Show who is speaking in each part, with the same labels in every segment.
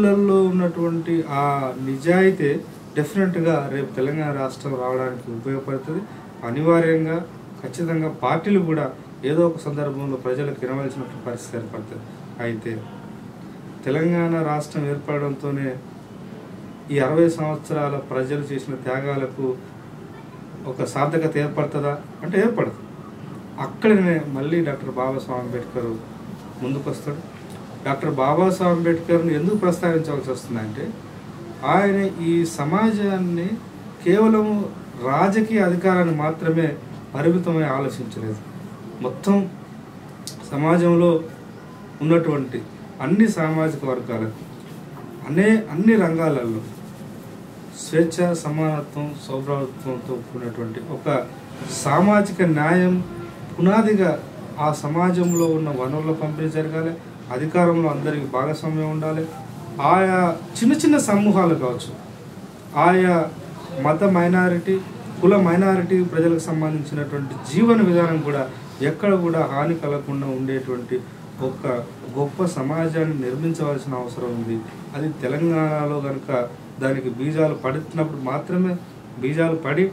Speaker 1: లలో ఉన్నటువంటి ఆ నిజాయితీ డెఫినెట్గా రేపు తెలంగాణ రాష్ట్రం రావడానికి ఉపయోగపడుతుంది. అనివార్యంగా ఖచ్చితంగా పార్టీలు కూడా ఏదో ఒక సందర్భంలో ప్రజలకు వినవలసినటువంటి పరిస్థితి ఏర్పడుతుంది. అయితే తెలంగాణ రాష్ట్రం ఏర్పడడంతోనే ఈ 60 సంవత్సరాల ప్రజలు చేసిన త్యాగాలకు ఒక సార్థకత ఏర్పడుతుందా అంటే ఏర్పడదు. అక్కడనే మళ్ళీ డాక్టర్ బాబాసాహెబ్ అంబేద్కర్ ముందుకు వస్తాడు. డాక్టర్ బాబాసాహెబ్ అంబేద్కర్ని ఎందుకు ప్రస్తావించవలసి వస్తుందంటే ఆయన ఈ సమాజాన్ని కేవలం రాజకీయ అధికారాన్ని మాత్రమే పరిమితమై ఆలోచించలేదు. మొత్తం సమాజంలో ఉన్నటువంటి అన్ని సామాజిక వర్గాలకు అన్ని రంగాలలో స్వేచ్ఛ, సమానత్వం, సౌభ్రాతృత్వంతో కూడినటువంటి ఒక సామాజిక న్యాయం పునాదిగా ఆ సమాజంలో ఉన్న వనరుల పంపిణీ జరగాలి. అధికారంలో అందరికీ భాగస్వామ్యం ఉండాలి. ఆయా చిన్న చిన్న సమూహాలు కావచ్చు, ఆయా మత మైనారిటీ, కుల మైనారిటీ ప్రజలకు సంబంధించినటువంటి జీవన విధానం కూడా ఎక్కడ కూడా హాని కలగకుండా ఉండేటువంటి ఒక గొప్ప సమాజాన్ని నిర్మించవలసిన అవసరం ఉంది. అది తెలంగాణలో కనుక దానికి బీజాలు పడుతున్నప్పుడు మాత్రమే, బీజాలు పడి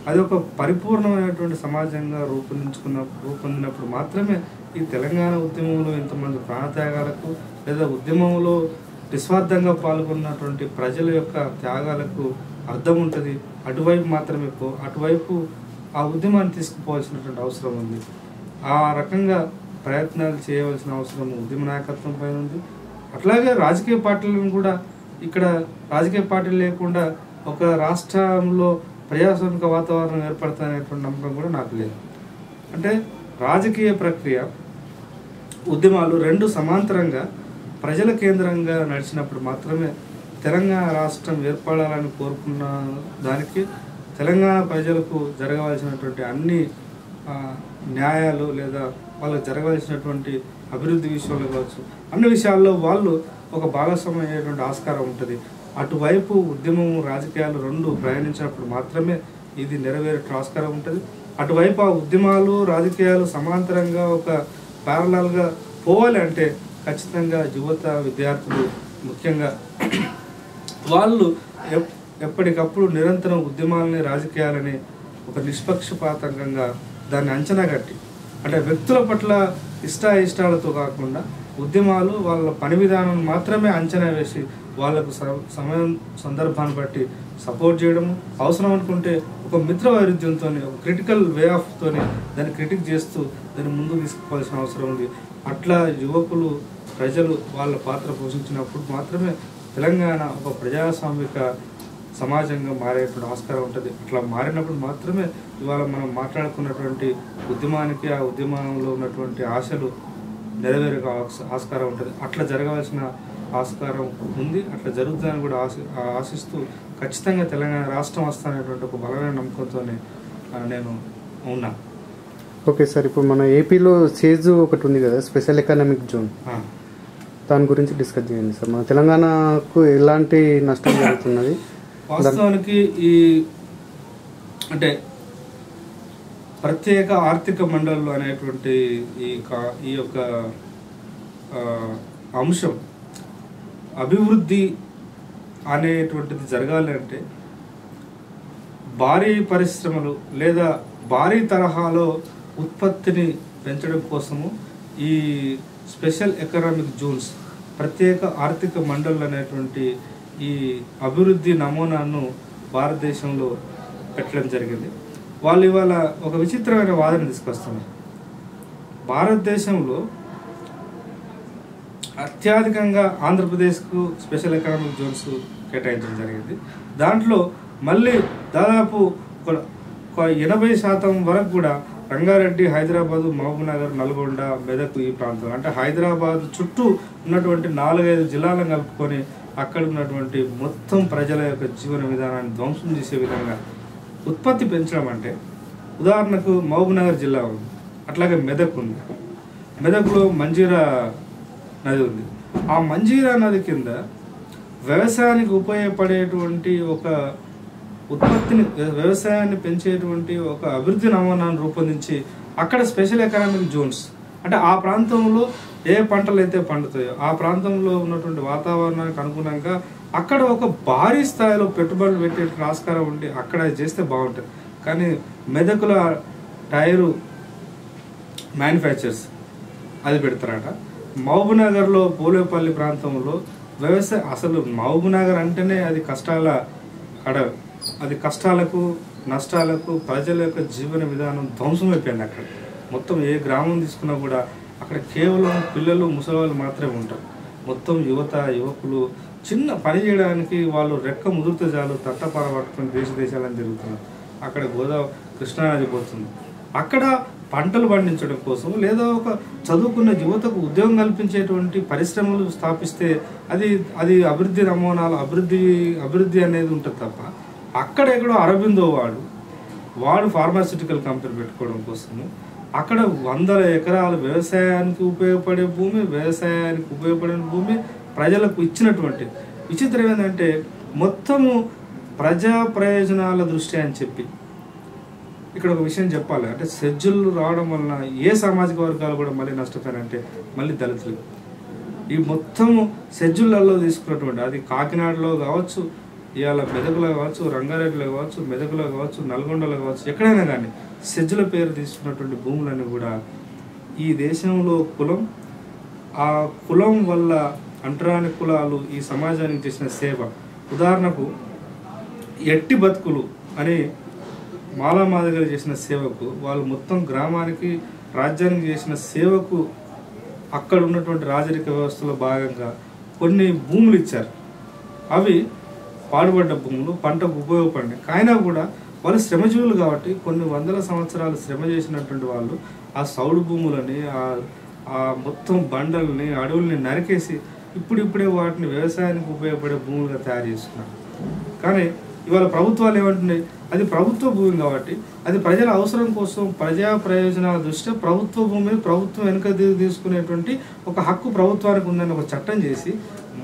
Speaker 1: అది ఒక పరిపూర్ణమైనటువంటి సమాజంగా రూపొందినప్పుడు మాత్రమే ఈ తెలంగాణ ఉద్యమంలో ఇంతమంది ప్రాణత్యాగాలకు లేదా ఉద్యమంలో నిస్వార్థంగా పాల్గొన్నటువంటి ప్రజల యొక్క త్యాగాలకు అర్థం ఉంటుంది. అటువైపు మాత్రమే అటువైపు ఆ ఉద్యమాన్ని తీసుకుపోవాల్సినటువంటి అవసరం ఉంది. ఆ రకంగా ప్రయత్నాలు చేయవలసిన అవసరం ఉద్యమ నాయకత్వం పైన ఉంది. అట్లాగే రాజకీయ పార్టీలను కూడా ఇక్కడ రాజకీయ పార్టీలు లేకుండా ఒక రాష్ట్రంలో ప్రజాస్వామిక వాతావరణం ఏర్పడుతుందనేటువంటి నమ్మకం కూడా నాకు లేదు. అంటే రాజకీయ ప్రక్రియ, ఉద్యమాలు రెండు సమాంతరంగా ప్రజల కేంద్రంగా నడిచినప్పుడు మాత్రమే తెలంగాణ రాష్ట్రం ఏర్పడాలని కోరుకున్న దానికి తెలంగాణ ప్రజలకు జరగవలసినటువంటి అన్ని న్యాయాలు లేదా వాళ్ళకి జరగవలసినటువంటి అభివృద్ధి విషయంలో కావచ్చు, అన్ని విషయాల్లో వాళ్ళు ఒక భాగస్వామ్యం అయ్యేటువంటి ఆస్కారం ఉంటుంది. అటువైపు ఉద్యమం, రాజకీయాలు రెండు ప్రయాణించినప్పుడు మాత్రమే ఇది నెరవేరే ఆస్కారం ఉంటుంది. అటువైపు ఆ ఉద్యమాలు, రాజకీయాలు సమాంతరంగా ఒక ప్యారలల్గా పోవాలి అంటే ఖచ్చితంగా యువత, విద్యార్థులు ముఖ్యంగా వాళ్ళు ఎప్పటికప్పుడు నిరంతరం ఉద్యమాలని, రాజకీయాలని ఒక నిష్పక్షపాతంగా దాన్ని అంచనా కట్టి, అంటే వ్యక్తుల పట్ల ఇష్టాలతో కాకుండా ఉద్యమాలు వాళ్ళ పని విధానం మాత్రమే అంచనా వేసి వాళ్ళకు సమయం, సందర్భాన్ని బట్టి సపోర్ట్ చేయడము, అవసరం అనుకుంటే ఒక మిత్ర వైరుధ్యంతో, ఒక క్రిటికల్ వే ఆఫ్తో దాన్ని క్రిటిక్ చేస్తూ దాన్ని ముందుకు తీసుకుపోవాల్సిన అవసరం ఉంది. అట్లా యువకులు, ప్రజలు వాళ్ళ పాత్ర పోషించినప్పుడు మాత్రమే తెలంగాణ ఒక ప్రజాస్వామిక సమాజంగా మారేటువంటి ఆస్కారం ఉంటుంది. అట్లా మారినప్పుడు మాత్రమే ఇవాళ మనం మాట్లాడుకున్నటువంటి ఉద్యమానికి, ఆ ఉద్యమంలో ఉన్నటువంటి ఆశలు నెరవేరే ఆస్కారం ఉంటుంది. అట్లా జరగవలసిన ఆస్కారం ఉంది. అట్లా జరుగుతుందని కూడా ఆశిస్తూ ఖచ్చితంగా తెలంగాణ రాష్ట్రం వస్తాననేటువంటి ఒక బలమైన నమ్మకంతోనే నేను ఉన్నా.
Speaker 2: ఓకే సార్, ఇప్పుడు మన ఏపీలో సేజ్ ఒకటి ఉంది కదా, స్పెషల్ ఎకనామిక్ జోన్, దాని గురించి డిస్కస్ చేయండి సార్. మన తెలంగాణకు ఎలాంటి నష్టం జరుగుతున్నది?
Speaker 1: వాస్తవానికి ఈ అంటే ప్రత్యేక ఆర్థిక మండళ్ళు అనేటువంటి ఈ యొక్క అంశం అభివృద్ధి అనేటువంటిది జరగాలి అంటే భారీ పరిశ్రమలు లేదా భారీ తరహాలో ఉత్పత్తిని పెంచడం కోసము ఈ స్పెషల్ ఎకనామిక్ జోన్స్, ప్రత్యేక ఆర్థిక మండళ్ళు అనేటువంటి ఈ అభివృద్ధి నమూనాను భారతదేశంలో పెట్టడం జరిగింది. వాళ్ళు ఇవాళ ఒక విచిత్రమైన వాదన తీసుకొస్తున్నారు. భారతదేశంలో అత్యధికంగా ఆంధ్రప్రదేశ్కు స్పెషల్ ఎకనామిక్ జోన్స్ కేటాయించడం జరిగింది. దాంట్లో మళ్ళీ దాదాపు 80% వరకు కూడా రంగారెడ్డి, హైదరాబాదు, మహబూబ్నగర్, నల్గొండ, మెదక్ ఈ ప్రాంతం, అంటే హైదరాబాద్ చుట్టూ ఉన్నటువంటి 4-5 జిల్లాలను కలుపుకొని అక్కడ ఉన్నటువంటి మొత్తం ప్రజల యొక్క జీవన విధానాన్ని ధ్వంసం చేసే విధంగా ఉత్పత్తి పెంచడం. అంటే ఉదాహరణకు మహబూబ్నగర్ జిల్లా ఉంది, అట్లాగే మెదక్ ఉంది. మెదక్లో మంజీరా నది ఉంది. ఆ మంజీరా నది కింద వ్యవసాయానికి ఉపయోగపడేటువంటి ఒక ఉత్పత్తిని, వ్యవసాయాన్ని పెంచేటువంటి ఒక అభివృద్ధి నమూనాను రూపొందించి అక్కడ స్పెషల్ ఎకనామిక్ జోన్స్, అంటే ఆ ప్రాంతంలో ఏ పంటలు అయితే పండుతాయో ఆ ప్రాంతంలో ఉన్నటువంటి వాతావరణానికి అనుగుణంగా అక్కడ ఒక భారీ స్థాయిలో పెట్టుబడులు పెట్టే ఆస్కారం ఉండి అక్కడ చేస్తే బాగుంటుంది. కానీ మెదకుల టైరు మ్యానుఫ్యాక్చర్స్ అది పెడతారట. మహబూబ్నగర్లో పోలేపల్లి ప్రాంతంలో వ్యవసాయ, అసలు మహబూబ్నగర్ అంటేనే అది కష్టాల అడవి. అది కష్టాలకు నష్టాలకు ప్రజల యొక్క జీవన విధానం ధ్వంసమైపోయింది. అక్కడ మొత్తం ఏ గ్రామం తీసుకున్నా కూడా అక్కడ కేవలం పిల్లలు ముసలివాళ్ళు మాత్రమే ఉంటారు. మొత్తం యువత యువకులు చిన్న పని చేయడానికి వాళ్ళు రెక్క ముదురుతో చాలు తట్టపార పట్టుకొని దేశాలని తిరుగుతున్నారు. అక్కడ గోదావరి కృష్ణానది పోతుంది. అక్కడ పంటలు పండించడం కోసం లేదా ఒక చదువుకున్న యువతకు ఉద్యోగం కల్పించేటువంటి పరిశ్రమలు స్థాపిస్తే అది అభివృద్ధి నమూనాలు అభివృద్ధి అనేది ఉంటుంది తప్ప అక్కడ ఎక్కడో అరబిందో వాడు ఫార్మాస్యూటికల్ కంపెనీ పెట్టుకోవడం కోసము అక్కడ 100 ఎకరాలు వ్యవసాయానికి ఉపయోగపడే భూమి ప్రజలకు ఇచ్చినటువంటి విచిత్రం ఏంటంటే మొత్తము ప్రజా ప్రయోజనాల దృష్టి అని చెప్పి ఇక్కడ ఒక విషయం చెప్పాలి. అంటే షెడ్యూల్ రావడం వలన ఏ సామాజిక వర్గాలు కూడా మళ్ళీ నష్టపోయారంటే మళ్ళీ దళితులు. ఈ మొత్తము షెడ్యూళ్ళల్లో తీసుకున్నటువంటి అది కాకినాడలో కావచ్చు, ఇవాళ మెదకులో కావచ్చు, రంగారెడ్డిలో కావచ్చు, మెదకులో కావచ్చు, నల్గొండలో కావచ్చు, ఎక్కడైనా కానీ షెడ్యూల్ పేరు తీసుకున్నటువంటి భూములన్నీ కూడా ఈ దేశంలో కులం, ఆ కులం వల్ల అంటరాని కులాలు ఈ సమాజానికి చేసిన సేవ. ఉదాహరణకు ఎట్టి బతుకులు అని మాలామాదిగలు చేసిన సేవకు, వాళ్ళు మొత్తం గ్రామానికి రాజ్యానికి చేసిన సేవకు అక్కడ ఉన్నటువంటి రాజరిక వ్యవస్థలో భాగంగా కొన్ని భూములు ఇచ్చారు. అవి పాడుబడ్డ భూములు, పంటకు ఉపయోగపడినాయి. అయినా కూడా వాళ్ళు శ్రమజీవులు కాబట్టి కొన్ని వందల సంవత్సరాలు శ్రమ చేసినటువంటి వాళ్ళు ఆ సౌడు భూములని ఆ మొత్తం బండల్ని అడవుల్ని నరికేసి ఇప్పుడిప్పుడే వాటిని వ్యవసాయానికి ఉపయోగపడే భూములుగా తయారు చేసుకున్నారు. కానీ ఇవాళ ప్రభుత్వాలు ఏమంటున్నాయి, అది ప్రభుత్వ భూమి కాబట్టి అది ప్రజల అవసరం కోసం ప్రజా ప్రయోజనాల దృష్ట్యా ప్రభుత్వ భూమిని ప్రభుత్వం వెనుక తీసుకునేటువంటి ఒక హక్కు ప్రభుత్వానికి ఉందని ఒక చట్టం చేసి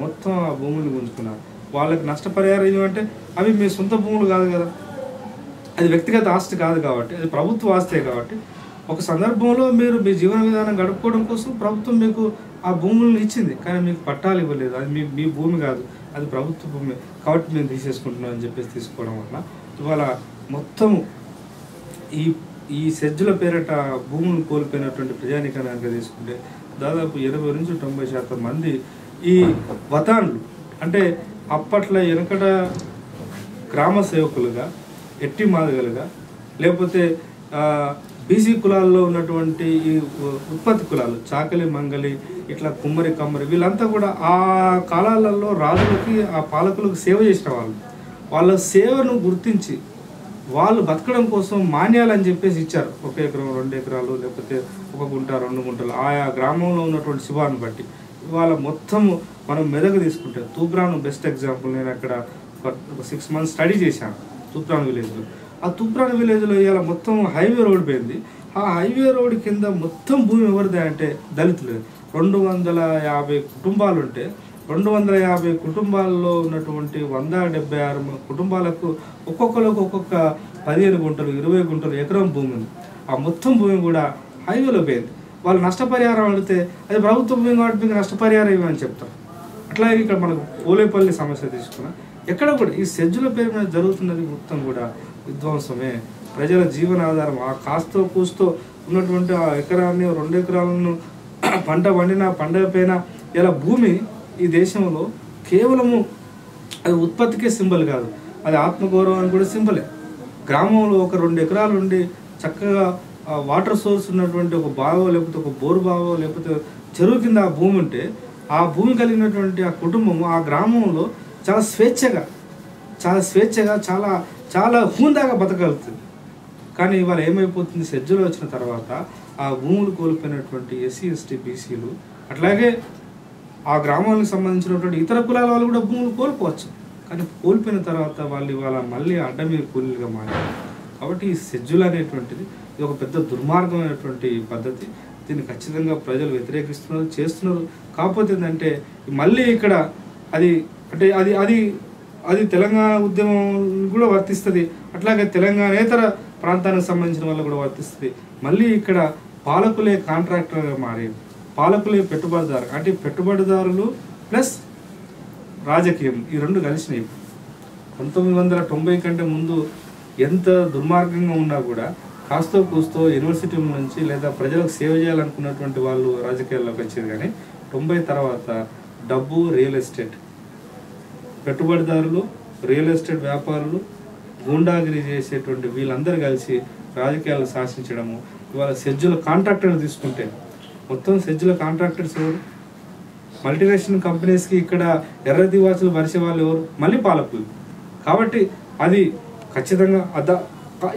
Speaker 1: మొత్తం ఆ భూములు గుంజుకున్నారు. వాళ్ళకి నష్టపరిహారం ఏమంటే అవి మీ సొంత భూములు కాదు కదా, అది వ్యక్తిగత ఆస్తి కాదు కాబట్టి, అది ప్రభుత్వ ఆస్తే కాబట్టి ఒక సందర్భంలో మీరు మీ జీవన విధానం గడుపుకోవడం కోసం ప్రభుత్వం మీకు ఆ భూములను ఇచ్చింది. కానీ మీకు పట్టాలు ఇవ్వలేదు. అది మీ భూమి కాదు, అది ప్రభుత్వ భూమి కాబట్టి మేము తీసేసుకుంటున్నాం అని చెప్పేసి తీసుకోవడం వల్ల ఇవాళ మొత్తం ఈ షెడ్యూల పేరిట భూములు కోల్పోయినటువంటి ప్రజానీకాన్ని తీసుకుంటే దాదాపు 80 నుంచి 90% మంది ఈ వతాన్లు అంటే అప్పట్లో వెనకట గ్రామ సేవకులుగా, ఎట్టి మాదిగలుగా, లేకపోతే బీసీ కులాల్లో ఉన్నటువంటి ఈ ఉత్పత్తి కులాలు చాకలి మంగలి ఇట్లా కుమ్మరి కమ్మరి వీళ్ళంతా కూడా ఆ కాలాలలో రాజులకి ఆ పాలకులకు సేవ చేసిన వాళ్ళు. వాళ్ళ సేవను గుర్తించి వాళ్ళు బతకడం కోసం మాన్యాలని చెప్పేసి ఇచ్చారు. 1 ఎకరం 2 ఎకరాలు లేకపోతే 1 గుంట 2 గుంటలు ఆయా గ్రామంలో ఉన్నటువంటి శివాన్ని బట్టి. ఇవాళ మొత్తము మనం మెదక్ తీసుకుంటే తూప్రాన్ బెస్ట్ ఎగ్జాంపుల్. నేను అక్కడ ఒక 6 months స్టడీ చేశాను తూప్రాన్ విలేజ్లో. ఆ తూప్రాన్ విలేజ్లో ఇవాళ మొత్తం హైవే రోడ్ పోయింది. ఆ హైవే రోడ్ కింద మొత్తం భూమి ఎవరిదే అంటే దళితులు. 250 కుటుంబాలు ఉంటే 250 కుటుంబాల్లో ఉన్నటువంటి 176 కుటుంబాలకు ఒక్కొక్కరికి ఒక్కొక్క 15 గుంటలు 20 గుంటలు ఎకరం భూమి ఉంది. ఆ మొత్తం భూమి కూడా హైవేలో పోయింది. వాళ్ళు నష్టపరిహారం అడిగితే అది ప్రభుత్వ భూమి కాబట్టి మీకు నష్టపరిహారం ఇవ్వని చెప్తారు. అట్లాగే ఇక్కడ మనకు పోలేపల్లి సమస్య తీసుకున్నా ఎక్కడ కూడా ఈ షెడ్యూల పేరు మీద జరుగుతున్నది మొత్తం కూడా విధ్వంసమే. ప్రజల జీవనాధారం ఆ కాస్తో కూస్తో ఉన్నటువంటి ఆ ఎకరాన్ని 2 ఎకరాలను పంట పండినా పండకపోయినా ఇలా భూమి ఈ దేశంలో కేవలము అది ఉత్పత్తికే సింబల్ కాదు, అది ఆత్మగౌరవానికి కూడా సింబలే. గ్రామంలో ఒక 2 ఎకరాలు ఉండి చక్కగా వాటర్ సోర్స్ ఉన్నటువంటి ఒక బావో లేకపోతే ఒక బోరు బావో లేకపోతే చెరువు కింద ఆ భూమి ఉంటే ఆ భూమి కలిగినటువంటి ఆ కుటుంబము ఆ గ్రామంలో చాలా స్వేచ్ఛగా చాలా చాలా హూందాగా బతకగలుగుతుంది. కానీ ఇవాళ ఏమైపోతుంది, షెడ్యూల్ వచ్చిన తర్వాత ఆ భూములు కోల్పోయినటువంటి ఎస్సీ ఎస్టీ బీసీలు అట్లాగే ఆ గ్రామానికి సంబంధించినటువంటి ఇతర కులాల వాళ్ళు కూడా భూములు కోల్పోవచ్చు. కానీ కోల్పోయిన తర్వాత వాళ్ళు ఇవాళ మళ్ళీ అడ్డమీ కూలీలుగా మారారు. కాబట్టి ఈ షెడ్యూల్ అనేటువంటిది ఇది ఒక పెద్ద దుర్మార్గమైనటువంటి పద్ధతి. దీన్ని ఖచ్చితంగా ప్రజలు వ్యతిరేకిస్తున్నారు, చేస్తున్నారు. కాకపోతే ఏంటంటే మళ్ళీ ఇక్కడ అది అంటే అది అది అది తెలంగాణ ఉద్యమం కూడా వర్తిస్తుంది, అట్లాగే తెలంగాణేతర ప్రాంతానికి సంబంధించిన వాళ్ళు కూడా వర్తిస్తుంది. మళ్ళీ ఇక్కడ పాలకులే కాంట్రాక్టర్గా మారి పాలకులే పెట్టుబడిదారు, అంటే పెట్టుబడిదారులు ప్లస్ రాజకీయం ఈ రెండు కలిసినాయి. 1990 కంటే ముందు ఎంత దుర్మార్గంగా ఉన్నా కూడా కాస్తో కూస్తో యూనివర్సిటీ నుంచి లేదా ప్రజలకు సేవ చేయాలనుకున్నటువంటి వాళ్ళు రాజకీయాల్లోకి వచ్చేది. కానీ 90 తర్వాత డబ్బు, రియల్ ఎస్టేట్, పెట్టుబడిదారులు, రియల్ ఎస్టేట్ వ్యాపారులు, గూండాగిరి చేసేటువంటి వీళ్ళందరూ కలిసి రాజకీయాలు శాసించడము. ఇవాళ సెజ్జుల కాంట్రాక్టర్లు తీసుకుంటే మొత్తం సెజ్జుల కాంట్రాక్టర్స్ ఎవరు? మల్టీనేషనల్ కంపెనీస్కి ఇక్కడ ఎర్రది వాసులు పరిచే వాళ్ళు ఎవరు? మళ్ళీ పాలకులు. కాబట్టి అది ఖచ్చితంగా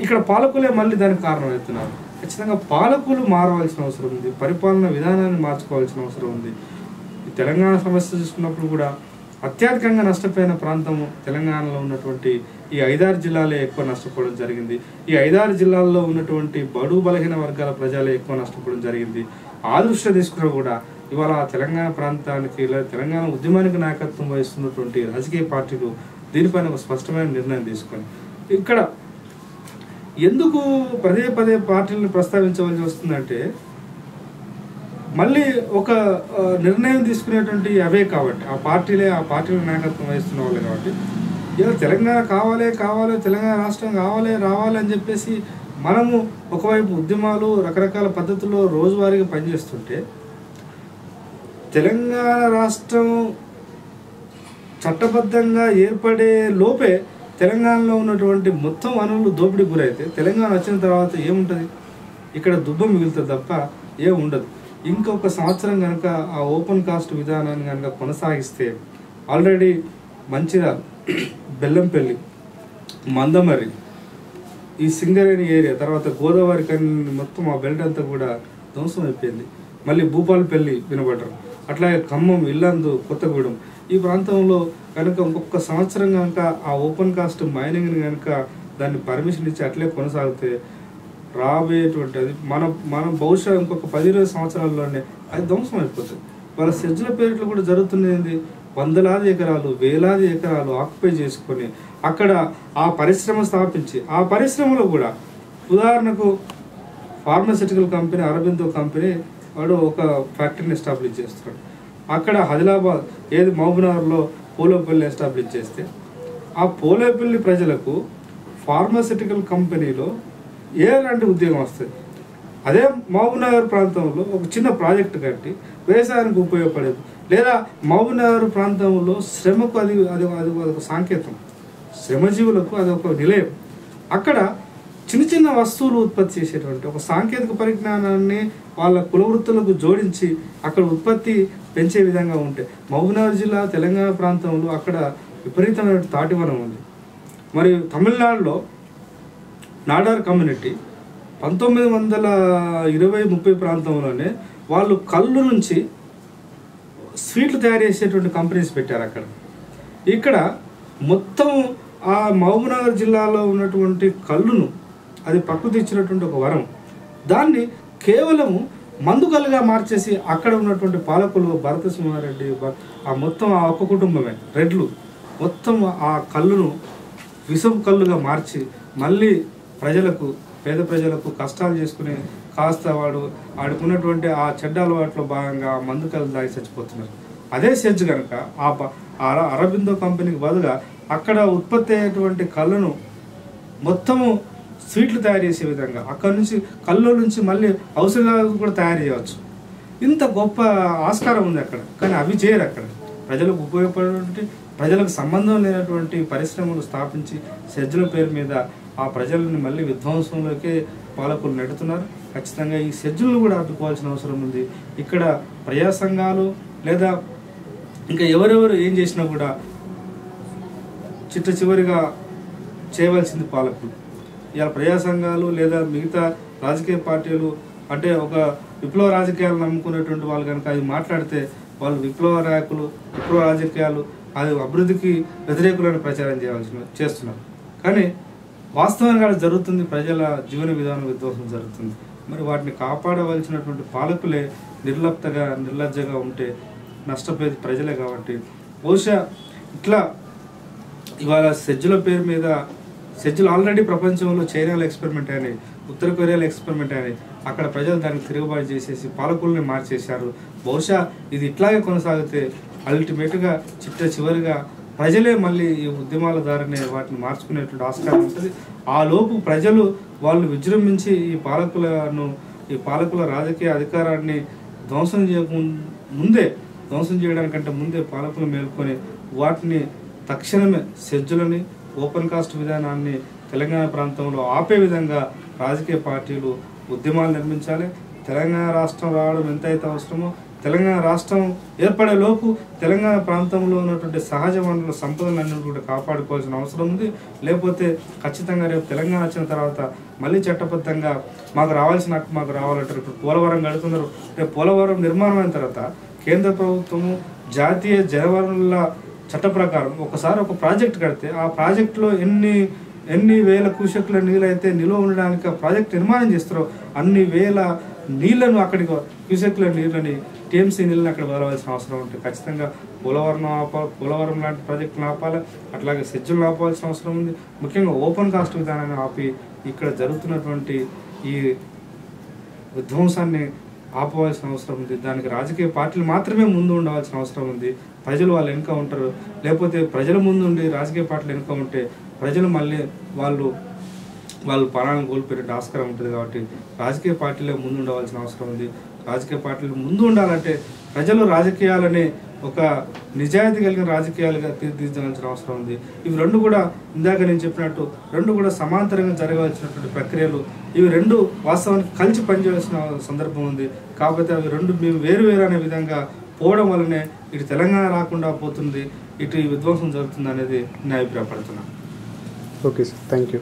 Speaker 1: ఇక్కడ పాలకులే మళ్ళీ దానికి కారణమవుతున్నారు. ఖచ్చితంగా పాలకులు మారవలసిన అవసరం ఉంది, పరిపాలన విధానాన్ని మార్చుకోవాల్సిన అవసరం ఉంది. ఈ తెలంగాణ సమస్య చూసుకున్నప్పుడు కూడా అత్యధికంగా నష్టపోయిన ప్రాంతము తెలంగాణలో ఉన్నటువంటి ఈ 5-6 జిల్లాలే ఎక్కువ నష్టపోవడం జరిగింది. ఈ 5-6 జిల్లాల్లో ఉన్నటువంటి బడు బలహీన వర్గాల ప్రజలే ఎక్కువ నష్టపోవడం జరిగింది. ఆ దృష్ట్యా తీసుకున్నా కూడా ఇవాళ తెలంగాణ ప్రాంతానికి లేదా తెలంగాణ ఉద్యమానికి నాయకత్వం వహిస్తున్నటువంటి రాజకీయ పార్టీలు దీనిపైన ఒక స్పష్టమైన నిర్ణయం తీసుకొని ఇక్కడ ఎందుకు పదే పదే పార్టీలను ప్రస్తావించవలసి వస్తుందంటే మళ్ళీ ఒక నిర్ణయం తీసుకునేటువంటి అవే కాబట్టి ఆ పార్టీల నాయకత్వం వహిస్తున్న వాళ్ళు కాబట్టి ఇలా తెలంగాణ కావాలి తెలంగాణ రాష్ట్రం రావాలి అని చెప్పేసి మనము ఒకవైపు ఉద్యమాలు రకరకాల పద్ధతుల్లో రోజువారీగా పనిచేస్తుంటే తెలంగాణ రాష్ట్రం చట్టబద్ధంగా ఏర్పడే లోపే తెలంగాణలో ఉన్నటువంటి మొత్తం వనరులు దోపిడీ గురైతే తెలంగాణ వచ్చిన తర్వాత ఏముంటుంది? ఇక్కడ దుబ్బ మిగులుతుంది తప్ప ఏం ఉండదు. ఇంకొక సంవత్సరం కనుక ఆ ఓపెన్ కాస్ట్ విధానాన్ని కనుక కొనసాగిస్తే ఆల్రెడీ మంచిర్యాల, బెల్లంపల్లి, మందమరి, ఈ సింగరేణి ఏరియా, తర్వాత గోదావరి కని మొత్తం ఆ బెల్ట్ అంతా కూడా ధ్వంసం అయిపోయింది. మళ్ళీ భూపాలపల్లి వినబడరు, అట్లాగే ఖమ్మం, ఇల్లందు, కొత్తగూడెం ఈ ప్రాంతంలో కనుక ఇంకొక సంవత్సరం కనుక ఆ ఓపెన్ కాస్ట్ మైనింగ్ని కనుక దాన్ని పర్మిషన్ ఇచ్చి అట్లే కొనసాగితే రాబోయేటువంటి అది మనం బహుశా ఇంకొక 10-20 సంవత్సరాల్లోనే అది ధ్వంసం అయిపోతుంది. వాళ్ళ సెజ్జుల పేరిట్లో కూడా జరుగుతున్నది వందలాది ఎకరాలు, వేలాది ఎకరాలు ఆక్యుపై చేసుకొని అక్కడ ఆ పరిశ్రమ స్థాపించి ఆ పరిశ్రమలో కూడా ఉదాహరణకు ఫార్మాసిటికల్ కంపెనీ అరబిందో కంపెనీ వాడు ఒక ఫ్యాక్టరీని ఎస్టాబ్లిష్ చేస్తున్నాడు. అక్కడ ఆదిలాబాద్ మహబూబ్నగర్లో పోలేపల్లి ఎస్టాబ్లిష్ చేస్తే ఆ పోలేపల్లి ప్రజలకు ఫార్మాసిటికల్ కంపెనీలో ఎలాంటి ఉద్యోగం వస్తుంది? అదే మహబూబ్నగర్ ప్రాంతంలో ఒక చిన్న ప్రాజెక్టు కట్టి వ్యవసాయానికి ఉపయోగపడేది, లేదా మహబూబ్నగర్ ప్రాంతంలో శ్రమకు అది ఒక సాంకేతం, శ్రమజీవులకు అది ఒక నిలయం. అక్కడ చిన్న చిన్న వస్తువులు ఉత్పత్తి చేసేటువంటి ఒక సాంకేతిక పరిజ్ఞానాన్ని వాళ్ళ కులవృత్తులకు జోడించి అక్కడ ఉత్పత్తి పెంచే విధంగా ఉంటే మహబూబ్నగర్ జిల్లా తెలంగాణ ప్రాంతంలో అక్కడ విపరీతమైన తాటివనం ఉంది. మరి తమిళనాడులో నాడార్ కమ్యూనిటీ 1920-30 ప్రాంతంలోనే వాళ్ళు కళ్ళు నుంచి స్వీట్లు తయారు చేసేటువంటి కంపెనీస్ పెట్టారు అక్కడ. ఇక్కడ మొత్తం ఆ మహబూబ్నగర్ జిల్లాలో ఉన్నటువంటి కళ్ళును అది ప్రకృతి ఇచ్చినటువంటి ఒక వరం, దాన్ని కేవలము మందుకలుగా మార్చేసి అక్కడ ఉన్నటువంటి పాలకులు భరత సింహారెడ్డి ఆ మొత్తం ఆ ఒక్క కుటుంబమే రెడ్లు మొత్తం ఆ కళ్ళును విషపు కళ్ళుగా మార్చి మళ్ళీ పేద ప్రజలకు కష్టాలు చేసుకుని కాస్త ఆడుకున్నటువంటి ఆ చెడ్డ అలవాట్లో భాగంగా మందు కళ్ళు దాగి చచ్చిపోతున్నారు. అదే సెజ్ కనుక ఆ అరబిందో కంపెనీకి బదులుగా అక్కడ ఉత్పత్తి అయ్యేటువంటి కళ్ళను మొత్తము స్వీట్లు తయారు చేసే విధంగా అక్కడ నుంచి కళ్ళు నుంచి మళ్ళీ ఔషధాలు కూడా తయారు చేయవచ్చు. ఇంత గొప్ప ఆస్కారం ఉంది అక్కడ, కానీ అవి చేయరు. అక్కడ ప్రజలకు ఉపయోగపడేటువంటి ప్రజలకు సంబంధం లేనటువంటి పరిశ్రమలు స్థాపించి సెజ్జుల పేరు మీద ఆ ప్రజలని మళ్ళీ విధ్వంసంలోకే పాలకులు నెడుతున్నారు. ఖచ్చితంగా ఈ సెజ్జులను కూడా అడ్డుకోవాల్సిన అవసరం ఉంది. ఇక్కడ ప్రజా సంఘాలు లేదా ఇంకా ఎవరెవరు ఏం చేసినా కూడా చివరిగా చేయవలసింది పాలకులు. ఇలా ప్రజా సంఘాలు లేదా మిగతా రాజకీయ పార్టీలు అంటే ఒక విప్లవ రాజకీయాలు నమ్ముకునేటువంటి వాళ్ళు కనుక అది మాట్లాడితే వాళ్ళు విప్లవ నాయకులు, విప్లవ రాజకీయాలు అది అభివృద్ధికి వ్యతిరేకులను ప్రచారం చేస్తున్నారు. కానీ వాస్తవంగా జరుగుతుంది, ప్రజల జీవన విధానం విధ్వంసం జరుగుతుంది. మరి వాటిని కాపాడవలసినటువంటి పాలకులే నిర్లజ్జగా ఉంటే నష్టపోయేది ప్రజలే. కాబట్టి బహుశా ఇట్లా ఇవాళ సెజ్జుల పేరు మీద సెజ్జులు ఆల్రెడీ ప్రపంచంలో చైనాలో ఎక్స్పెరిమెంట్ అయినాయి, ఉత్తర కొరియాలో ఎక్స్పెరిమెంట్ అయినాయి, అక్కడ ప్రజలు దానికి తిరుగుబాటు చేసేసి పాలకుల్ని మార్చేశారు. బహుశా ఇది ఇట్లాగే కొనసాగితే అల్టిమేట్గా చివరిగా ప్రజలే మళ్ళీ ఈ ఉద్యమాల ద్వారానే వాటిని మార్చుకునేటువంటి ఆస్కారం ఉంటుంది. ఆ లోపు ప్రజలు వాళ్ళు విజృంభించి ఈ పాలకుల రాజకీయ అధికారాన్ని ధ్వంసం చేయడానికంటే ముందే పాలకులు మేల్కొని వాటిని తక్షణమే సెజ్జులని ఓపెన్ కాస్ట్ విధానాన్ని తెలంగాణ ప్రాంతంలో ఆపే విధంగా రాజకీయ పార్టీలు ఉద్యమాలు నిర్మించాలి. తెలంగాణ రాష్ట్రం రావడం ఎంతైతే అవసరమో తెలంగాణ రాష్ట్రం ఏర్పడే లోపు తెలంగాణ ప్రాంతంలో ఉన్నటువంటి సహజ వనరుల సంపదలన్నీ కూడా కాపాడుకోవాల్సిన అవసరం ఉంది. లేకపోతే ఖచ్చితంగా రేపు తెలంగాణ వచ్చిన తర్వాత మళ్ళీ చట్టబద్ధంగా మాకు రావాలంటారు. ఇప్పుడు పోలవరం కడుతున్నారు. రేపు పోలవరం నిర్మాణం అయిన తర్వాత కేంద్ర ప్రభుత్వము జాతీయ జలవనరుల చట్ట ప్రకారం ఒకసారి ఒక ప్రాజెక్ట్ కడితే ఆ ప్రాజెక్టులో ఎన్ని వేల క్యూసెక్ల నీళ్ళు అయితే నిల్వ ఉండడానికి ఆ ప్రాజెక్ట్ నిర్మాణం చేస్తారో అన్ని వేల నీళ్లను అక్కడికి క్యూసెక్ల నీళ్ళని టీఎంసీ నీళ్ళని అక్కడ వదలవలసిన అవసరం ఉంటుంది. ఖచ్చితంగా పోలవరం లాంటి ప్రాజెక్టులను ఆపాలి. అట్లాగే సెజ్జులను ఆపాల్సిన అవసరం ఉంది. ముఖ్యంగా ఓపెన్ కాస్ట్ విధానాన్ని ఆపి ఇక్కడ జరుగుతున్నటువంటి ఈ విధ్వంసాన్ని ఆపవలసిన అవసరం ఉంది. దానికి రాజకీయ పార్టీలు మాత్రమే ముందు ఉండవలసిన అవసరం ఉంది. ప్రజలు వాళ్ళు వెనుక ఉంటారు. లేకపోతే ప్రజల ముందు ఉండి రాజకీయ పార్టీలు వెనుక ఉంటే ప్రజలు మళ్ళీ వాళ్ళు ప్రాణాలను కోల్పోయే ఆస్కారం ఉంటుంది. కాబట్టి రాజకీయ పార్టీలే ముందు ఉండవలసిన అవసరం ఉంది. రాజకీయ పార్టీలు ముందు ఉండాలంటే ప్రజలు రాజకీయాలని ఒక నిజాయితీ కలిగిన రాజకీయాలుగా తీర్చిదిద్దాల్సిన అవసరం ఉంది. ఇవి రెండు కూడా ఇందాక నేను చెప్పినట్టు రెండు కూడా సమాంతరంగా జరగవలసినటువంటి ప్రక్రియలు. ఇవి రెండు వాస్తవానికి కలిసి పనిచేయాల్సిన సందర్భం ఉంది. కాకపోతే అవి రెండు మేము వేరు అనే విధంగా పోవడం వల్లనే ఇటు తెలంగాణ రాకుండా పోతుంది, ఇటు ఈ విధ్వంసం జరుగుతుంది అనేది నేను అభిప్రాయపడుతున్నాను.
Speaker 2: Okay sir, thank you.